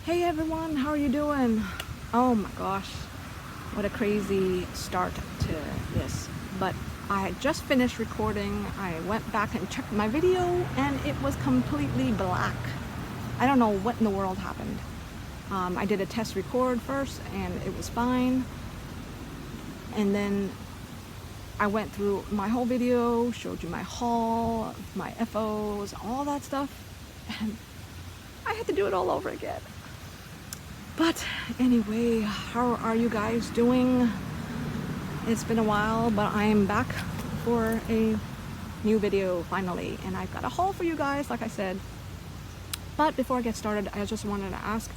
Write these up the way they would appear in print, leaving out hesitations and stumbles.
Hey everyone, how are you doing? Oh my gosh, what a crazy start to this. But I had just finished recording. I went back and checked my video and it was completely black. I don't know what in the world happened. I did a test record first and it was fine. And then I went through my whole video, showed you my haul, my FOs, all that stuff. And I had to do it all over again. But anyway, how are you guys doing? It's been a while, but I am back for a new video finally, and I've got a haul for you guys, like I said. But before I get started, I just wanted to ask,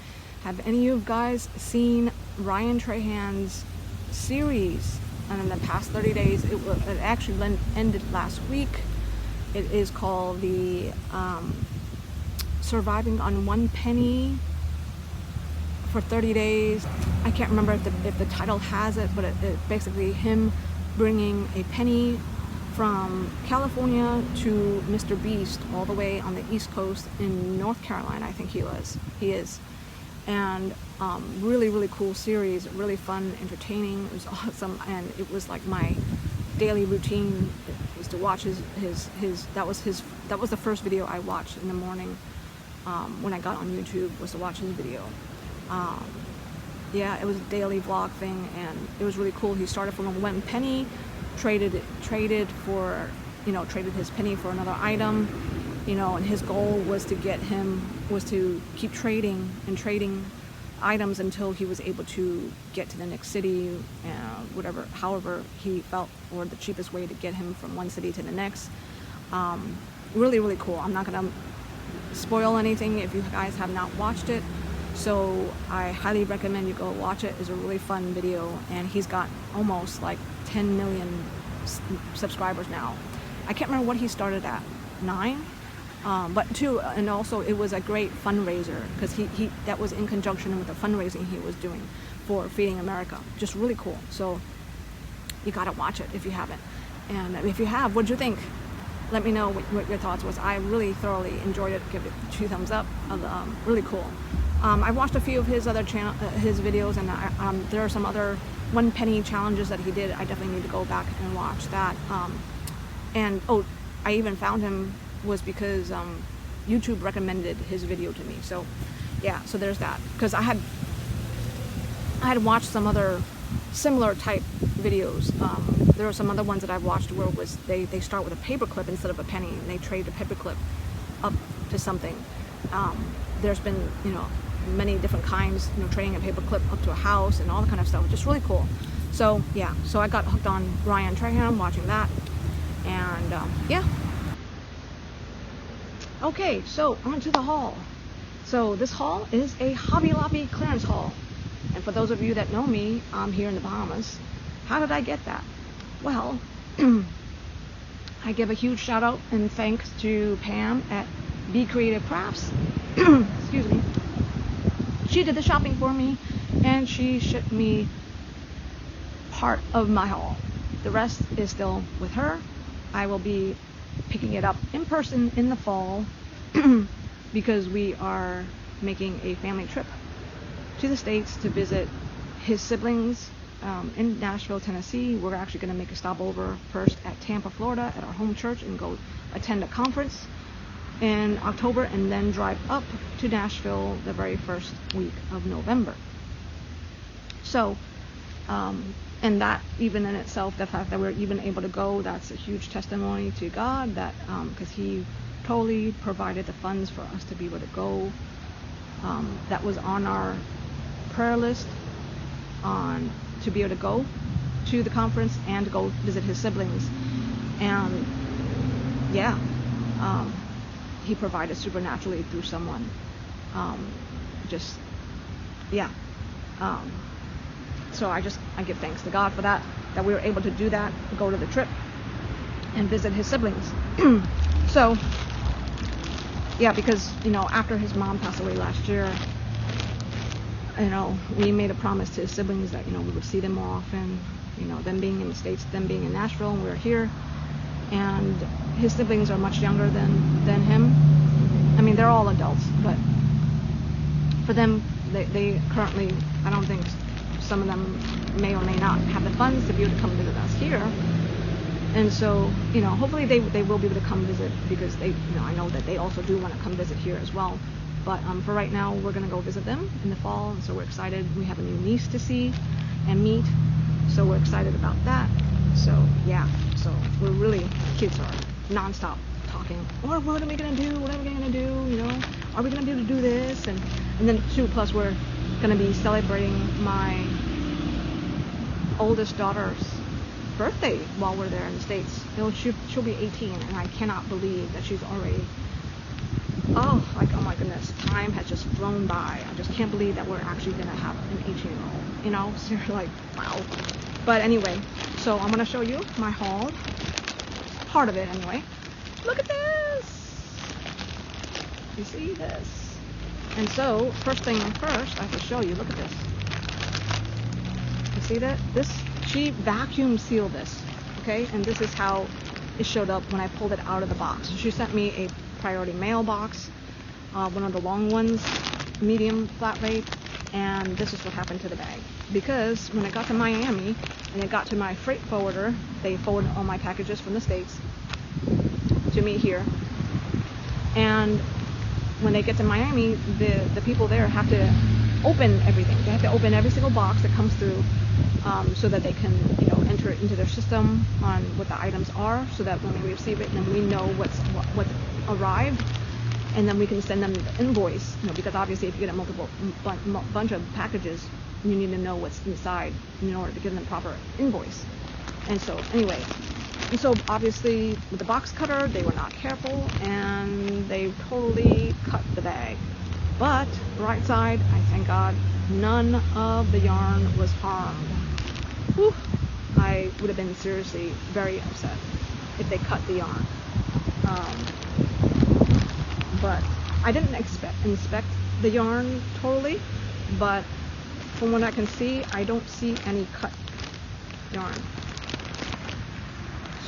have any of you guys seen Ryan Trajan's series? And in the past 30 days, it actually ended last week. It is called the Surviving on 1 Penny for 30 days. I can't remember if the title has it, but it basically him bringing a penny from California to Mr. Beast all the way on the East Coast in North Carolina, I think he is. And really cool series, really fun, entertaining. It was awesome, and it was like my daily routine was to watch his that was the first video I watched in the morning when I got on YouTube, was to watch his video. Yeah, it was a daily vlog thing, and it was really cool. He started from a 1 penny, traded for, traded his penny for another item, and his goal was to keep trading items until he was able to get to the next city, however he felt, or the cheapest way to get him from one city to the next. Really cool. I'm not gonna spoil anything if you guys have not watched it. So I highly recommend you go watch it. It's a really fun video, and he's got almost like 10 million subscribers now. I can't remember what he started at, 9? And also it was a great fundraiser, because he that was in conjunction with the fundraising he was doing for Feeding America. Just really cool. So you gotta watch it if you haven't. And if you have, what'd you think? Let me know what your thoughts was. I really thoroughly enjoyed it. Give it 2 thumbs up. Really cool. I watched a few of his other his videos, and there are some other 1 penny challenges that he did. I definitely need to go back and watch that. I even found him was because YouTube recommended his video to me. So yeah, so there's that. Because I had watched some other similar type videos. There are some other ones that I've watched where they start with a paperclip instead of a penny, and they trade a paperclip up to something. There's been many different kinds, trading a paperclip up to a house and all that kind of stuff. Just really cool. So yeah, so I got hooked on Ryan Trajan watching that, and yeah. Okay, so on to the haul. So this haul is a Hobby Lobby clearance haul, and for those of you that know me, I'm here in the Bahamas. How did I get that? Well, I give a huge shout out and thanks to Pam at Beecreative Crafts. Excuse me. She did the shopping for me, and she shipped me part of my haul. The rest is still with her. I will be picking it up in person in the fall because we are making a family trip to the States to visit his siblings in Nashville, Tennessee. We're actually going to make a stopover first at Tampa, Florida, at our home church, and go attend a conference in October, and then drive up to Nashville the very first week of November. So, and that even in itself, the fact that we're even able to go, that's a huge testimony to God, that because he totally provided the funds for us to be able to go. That was on our prayer list to be able to go to the conference and to go visit his siblings. And yeah, he provided supernaturally through someone. So I give thanks to God for that we were able to do that, go to the trip and visit his siblings. So yeah, because after his mom passed away last year, we made a promise to his siblings that we would see them more often. Them being in the States, them being in Nashville, and we're here. And his siblings are much younger than him. I mean, they're all adults, but for them they currently, I don't think, some of them may or may not have the funds to be able to come visit us here. And so, you know, hopefully they will be able to come visit, because they, you know, I know that they also do want to come visit here as well. But for right now, we're going to go visit them in the fall, and so we're excited. We have a new niece to see and meet, so we're excited about that. So yeah, so we're really, kids are non-stop talking. What are we going to do? What are we going to do? You know, are we going to be able to do this? And then too, plus we're going to be celebrating my oldest daughter's birthday while we're there in the States. She'll be 18, and I cannot believe that she's already, oh my goodness, time has just flown by. I just can't believe that we're actually going to have an 18-year-old, you know, so you're like, wow. But anyway, so I'm going to show you my haul, part of it anyway. Look at this! You see this? And so, first thing first, I have to show you, look at this. You see that? She vacuum sealed this, okay? And this is how it showed up when I pulled it out of the box. She sent me a priority mail box, one of the long ones, medium flat rate, and this is what happened to the bag. Because when I got to Miami and it got to my freight forwarder, they forwarded all my packages from the States to me here. And when they get to Miami, the people there have to open everything. They have to open every single box that comes through, so that they can, you know, enter it into their system on what the items are, so that when we receive it, then we know what's arrived, and then we can send them the invoice. You know, because obviously if you get a bunch of packages, you need to know what's inside in order to give them proper invoice. And so anyway, and so obviously with the box cutter, they were not careful, and they totally cut the bag. But right side, I thank God, none of the yarn was harmed. Whew. I would have been seriously very upset if they cut the yarn. But I didn't inspect the yarn totally, but from what I can see, I don't see any cut yarn.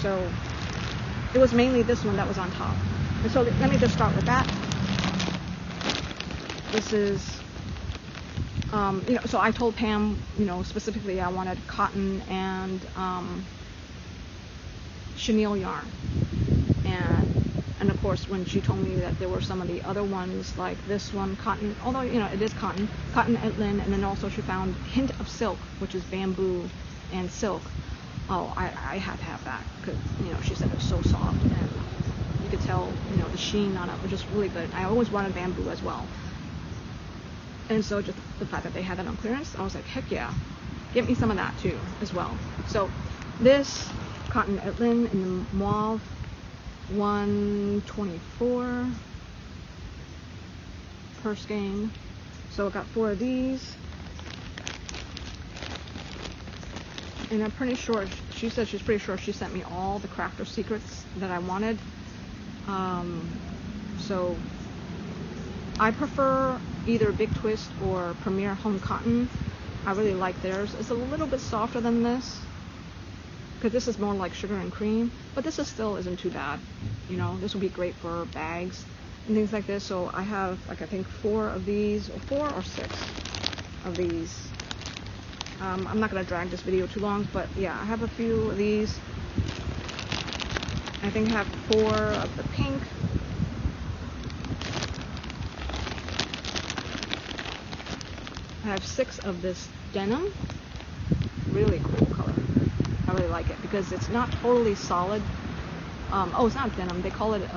So it was mainly this one that was on top. And so let me just start with that. This is, you know, so I told Pam, you know, specifically I wanted cotton and chenille yarn. And of course, when she told me that there were some of the other ones, like this one, cotton, although, you know, it is cotton Etlin, and then also she found hint of silk, which is bamboo and silk. Oh, I had to have that, because, you know, she said it was so soft, and you could tell, you know, the sheen on it was just really good. I always wanted bamboo as well. And so just the fact that they had that on clearance, I was like, heck yeah, get me some of that too, as well. So this cotton Etlin in the mauve, 124 per skein. So I got 4 of these. And I'm pretty sure, she said she's pretty sure she sent me all the crafter secrets that I wanted. So I prefer either Big Twist or Premier Home Cotton. I really like theirs. It's a little bit softer than this, because this is more like sugar and cream, but this is still isn't too bad. You know, this would be great for bags and things like this. So I have, like, I think 4 of these, or 4 or 6 of these. I'm not going to drag this video too long, but yeah, I have a few of these. I think I have 4 of the pink. I have 6 of this denim. Really cool color. I really like it because it's not totally solid. Oh, it's not denim. They call it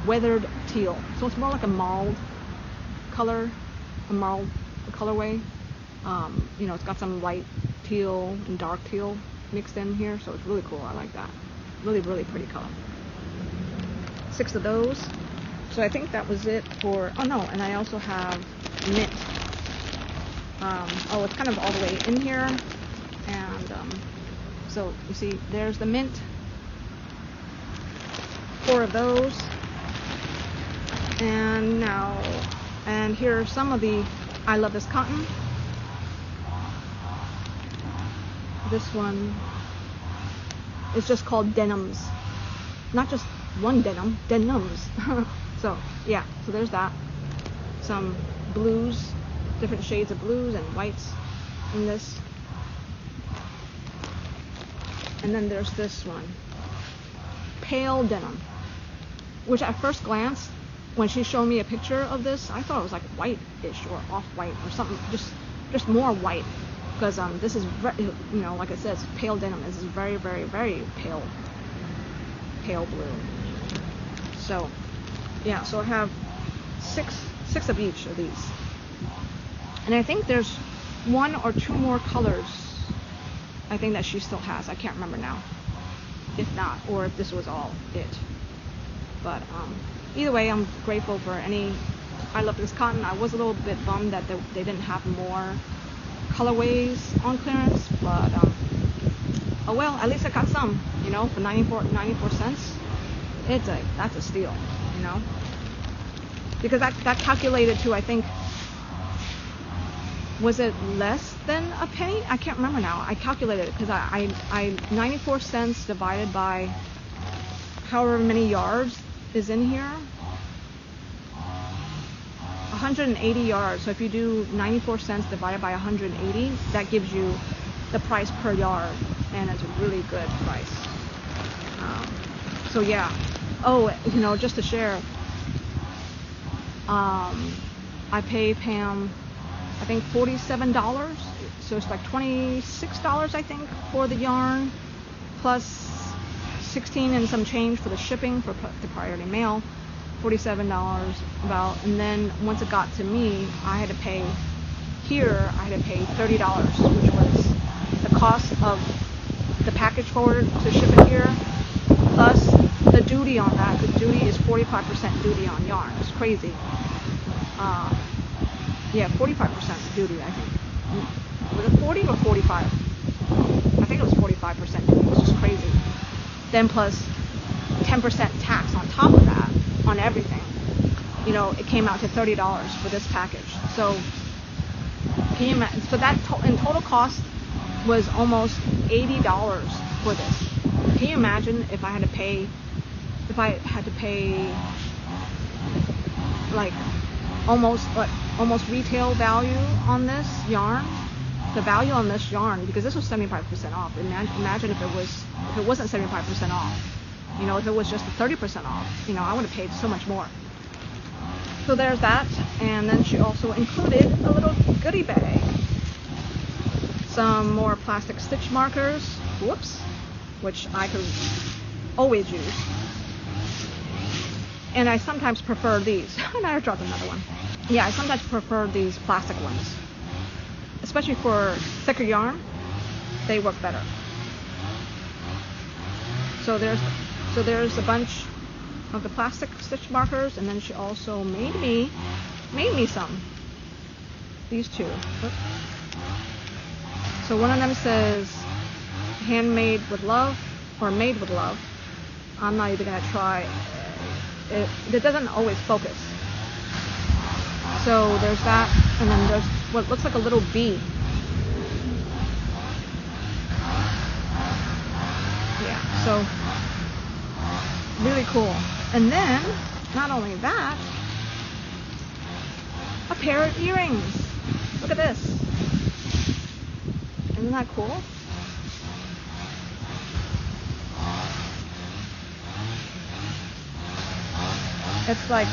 weathered teal. So it's more like a marled color, a marled colorway. You know, it's got some light teal and dark teal mixed in here, so it's really cool. I like that. Really, really pretty color. 6 of those. So I think that was it for, oh no, and I also have mint. Oh, it's kind of all the way in here. And so you see, there's the mint. 4 of those. And now, and here are some of the, I love this cotton. This one is just called denims. Not just one denim, denims. So yeah, so there's that. Some blues, different shades of blues and whites in this. And then there's this one, pale denim, which at first glance, when she showed me a picture of this, I thought it was like white-ish or off-white or something, just more white, because this is, you know, like I said, it's pale denim. This is very, very, very pale blue. So, yeah, so I have six of each of these, and I think there's 1 or 2 more colors. I think that she still has. I can't remember now, if not, or if this was all it. But either way, I'm grateful for any. I love this cotton. I was a little bit bummed that they didn't have more colorways on clearance, but oh well, at least I got some, you know, for 94 cents. That's a steal, you know, because that calculated to, I think, was it less than a penny? I can't remember now. I calculated it because I 94 cents divided by however many yards is in here, 180 yards. So if you do 94 cents divided by 180, that gives you the price per yard, and it's a really good price. So yeah. Oh, you know, just to share, I pay Pam, I think $47, so it's like $26, I think, for the yarn, plus 16 and some change for the shipping for the priority mail, $47 about, and then once it got to me, I had to pay $30, which was the cost of the package forward to ship it here, plus the duty on that. The duty is 45% duty on yarn. It's crazy. Yeah, 45% duty, I think. Was it 40 or 45? I think it was 45% duty, which is crazy. Then plus 10% tax on top of that, on everything. You know, it came out to $30 for this package. So, can you imagine? So that in total cost was almost $80 for this. Can you imagine if I had to pay like almost retail value on this yarn? The value on this yarn, because this was 75% off. Imagine if it wasn't 75% off. You know, if it was just 30% off, you know, I would have paid so much more. So there's that, and then she also included a little goodie bag. Some more plastic stitch markers, whoops, which I could always use. And I sometimes prefer these. And I dropped another one. Yeah, I sometimes prefer these plastic ones, especially for thicker yarn. They work better. So there's a bunch of the plastic stitch markers, and then she also made me some. These two. Oops. So one of them says handmade with love, or made with love. I'm not even gonna try. It doesn't always focus. So there's that, and then there's what looks like a little bee. Yeah, so really cool. And then, not only that, a pair of earrings. Look at this. Isn't that cool? It's like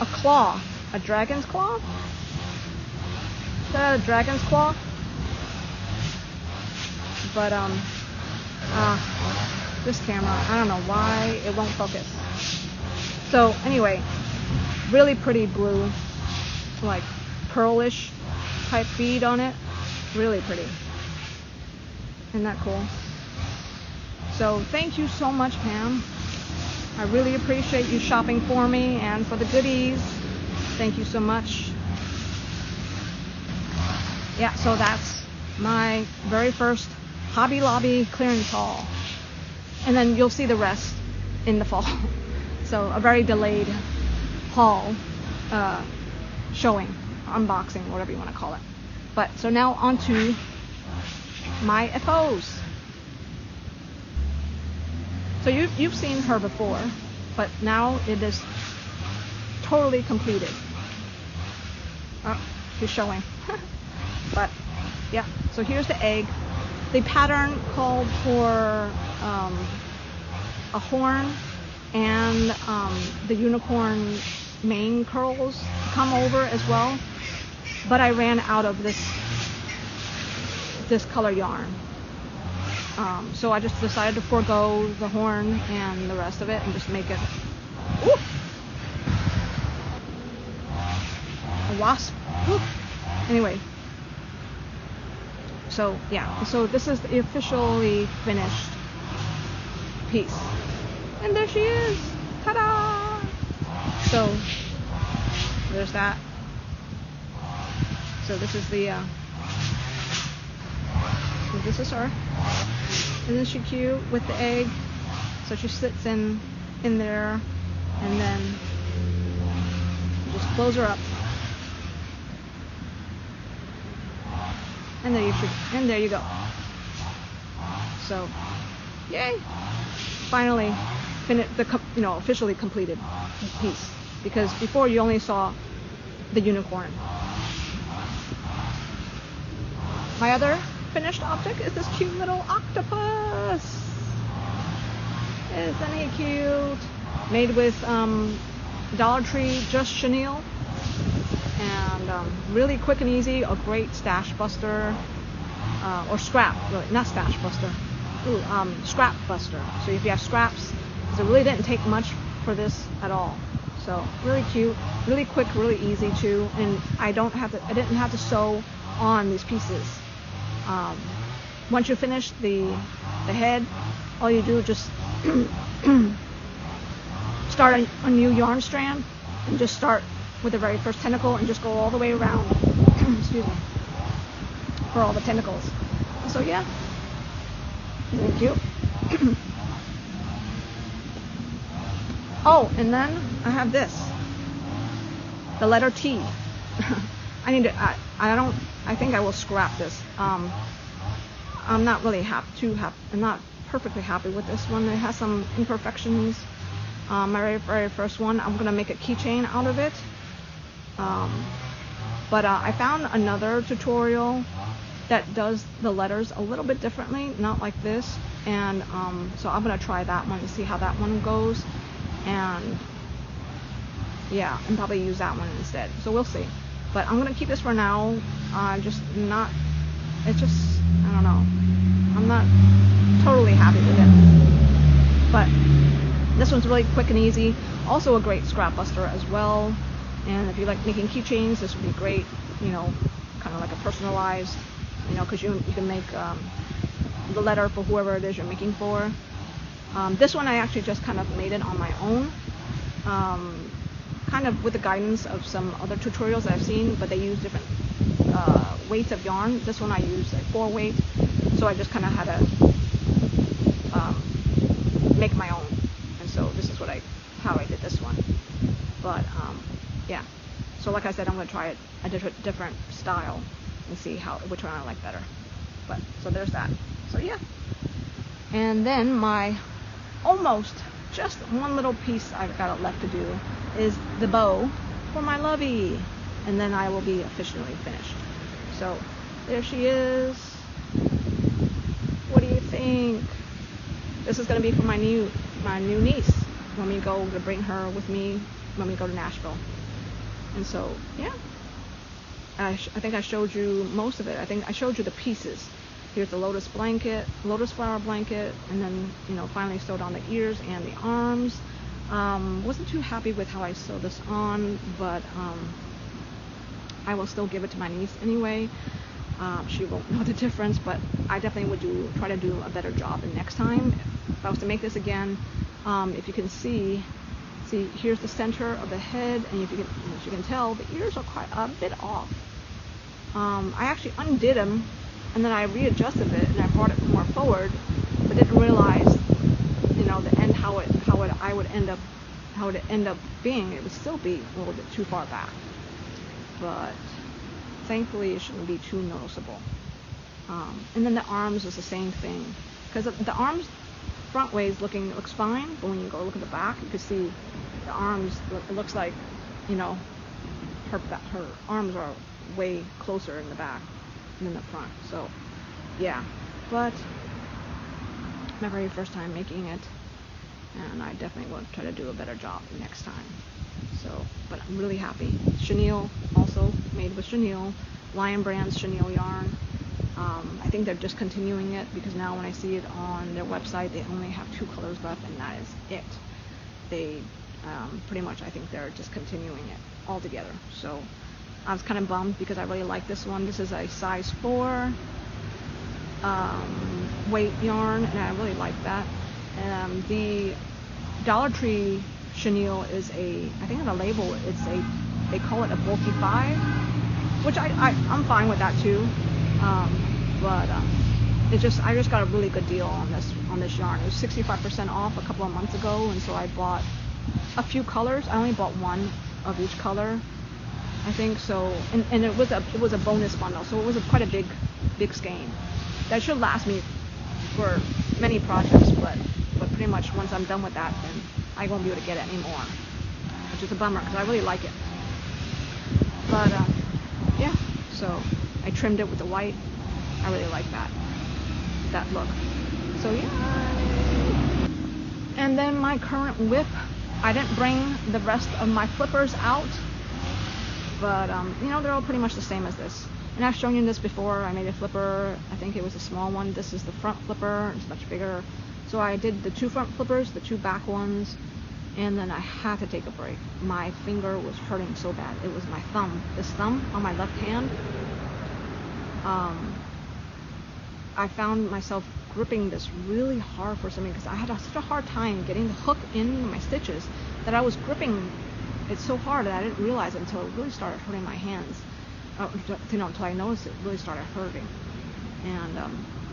a claw, a dragon's claw. Is that a dragon's claw? But this camera, I don't know why it won't focus. So anyway, really pretty blue, like pearlish type bead on it. Really pretty. Isn't that cool? So thank you so much, Pam. I really appreciate you shopping for me and for the goodies. Thank you so much. Yeah, so that's my very first Hobby Lobby clearance haul. And then you'll see the rest in the fall. So a very delayed haul, showing, unboxing, whatever you want to call it. But so now on to my FOs. So you've seen her before, but now it is totally completed. Oh, she's showing. But yeah, so here's the egg. The pattern called for a horn and the unicorn mane curls to come over as well, but I ran out of this color yarn, so I just decided to forego the horn and the rest of it and just make it a wasp. Ooh. Anyway, so yeah, so this is the officially finished piece, and there she is. Ta-da! So there's that. So this is the so this is her. Isn't she cute with the egg? So she sits in there, and then you just close her up, and there you go. So yay! Finally finished the officially completed piece, because before you only saw the unicorn. My other finished object is this cute little octopus. Isn't he cute? Made with Dollar Tree Just Chenille, and really quick and easy. A great stash buster, or scrap, really, not stash buster. Ooh, scrap buster. So if you have scraps, because it really didn't take much for this at all. So really cute, really quick, really easy too. And I didn't have to sew on these pieces. Once you finish the head, all you do is just start a new yarn strand and just start with the very first tentacle and just go all the way around. Excuse me, for all the tentacles. So yeah, isn't it cute? Oh, and then I have this, the letter T. I think I will scrap this. I'm not really I'm not perfectly happy with this one. It has some imperfections. My very first one, I'm gonna make a keychain out of it. But I found another tutorial that does the letters a little bit differently, not like this. And so I'm gonna try that one to see how that one goes. And yeah, and probably use that one instead. So we'll see. But I'm gonna keep this for now. I don't know. I'm not totally happy with it. But this one's really quick and easy. Also a great scrap buster as well. And if you like making keychains, this would be great. Kind of like a personalized, because you can make the letter for whoever it is you're making for. This one I actually just kind of made it on my own. Kind of with the guidance of some other tutorials that I've seen, but they use different weights of yarn. This one I used like 4 weight, so I just kind of had to make my own, and so this is how I did this one. But yeah, so like I said, I'm going to try a different style and see which one I like better. But so there's that. So yeah, and then my almost just one little piece I've got left to do is the bow for my Lovey, and then I will be officially finished. So there she is. What do you think? This is going to be for my new niece when we go to bring her with me when we go to Nashville. And so yeah, I think I showed you most of it. I think I showed you the pieces. Here's the lotus flower blanket, and then finally sewed on the ears and the arms. Wasn't too happy with how I sewed this on, but I will still give it to my niece anyway. She won't know the difference, but I definitely would try to do a better job the next time. If I was to make this again, if you can see, here's the center of the head, and as you can tell, the ears are quite a bit off. I actually undid them, and then I readjusted it, and I brought it more forward, but didn't realize, the end how it would end up being. It would still be a little bit too far back, but thankfully it shouldn't be too noticeable. And then the arms is the same thing, because the arms front ways looks fine, but when you go look at the back, you can see the arms. It looks like you know, her arms are way closer in the back than the front. So yeah, but my very first time making it, and I definitely will try to do a better job next time. So, but I'm really happy. Chenille, also made with chenille, Lion Brand's chenille yarn. I think they're discontinuing it because now when I see it on their website, they only have 2 colors left, and that is it. They pretty much, I think they're discontinuing it altogether. So I was kind of bummed because I really like this one. This is a size 4 weight yarn, and I really like that. The Dollar Tree chenille is I think on the label they call it a bulky 5, which I'm fine with that too. But I just got a really good deal on this yarn. It was 65% off a couple of months ago, and so I bought a few colors. I only bought 1 of each color, I think. So, and it was a bonus bundle, so it was quite a big skein. That should last me for many projects, but pretty much once I'm done with that, then I won't be able to get it anymore, which is a bummer because I really like it. But yeah, so I trimmed it with the white. I really like that look. So yeah. And then my current whip, I didn't bring the rest of my flippers out, but you know, they're all pretty much the same as this. And I've shown you this before. I made a flipper. I think it was a small one. This is the front flipper. It's much bigger. So I did the 2 front flippers, the 2 back ones, and then I had to take a break. My finger was hurting so bad. It was my thumb. This thumb on my left hand. I found myself gripping this really hard for something because I had such a hard time getting the hook in my stitches that I was gripping it so hard that I didn't realize it until it really started hurting my hands. Until I noticed it really started hurting. And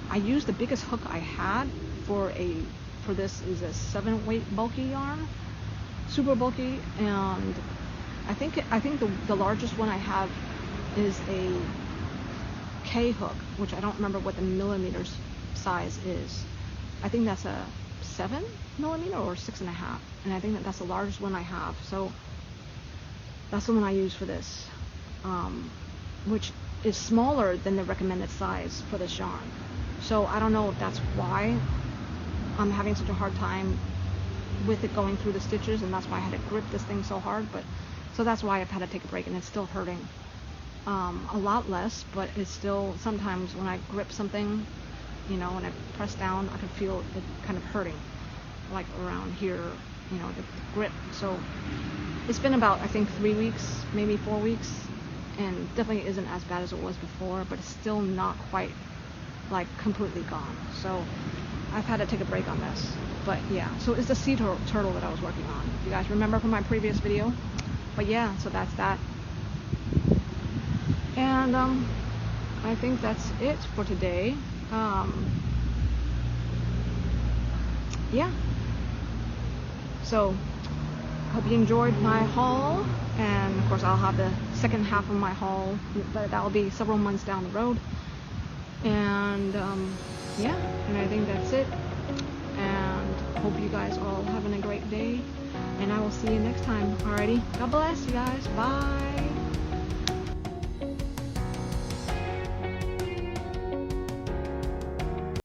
I used the biggest hook I had for this is a 7 weight bulky yarn, super bulky, and I think the largest one I have is a K hook, which I don't remember what the millimeters size is. I think that's a 7 millimeter or 6.5, and I think that's the largest one I have. So that's the one I use for this, which is smaller than the recommended size for this yarn. So I don't know if that's why I'm having such a hard time with it going through the stitches, and that's why I had to grip this thing so hard. But so that's why I've had to take a break, and it's still hurting a lot less, but it's still, sometimes when I grip something, you know, when I press down, I can feel it kind of hurting, like around here, you know, the grip. So it's been about, I think, 3 weeks, maybe 4 weeks, and definitely isn't as bad as it was before, but it's still not quite like completely gone. So I've had to take a break on this. But yeah, so it's the sea turtle that I was working on, if you guys remember from my previous video. But yeah, so that's that. And I think that's it for today. Yeah, so hope you enjoyed my haul, and of course I'll have the second half of my haul, but that'll be several months down the road. And yeah, and I think that's it, and hope you guys are all having a great day, and I will see you next time. Alrighty, God bless you guys. Bye.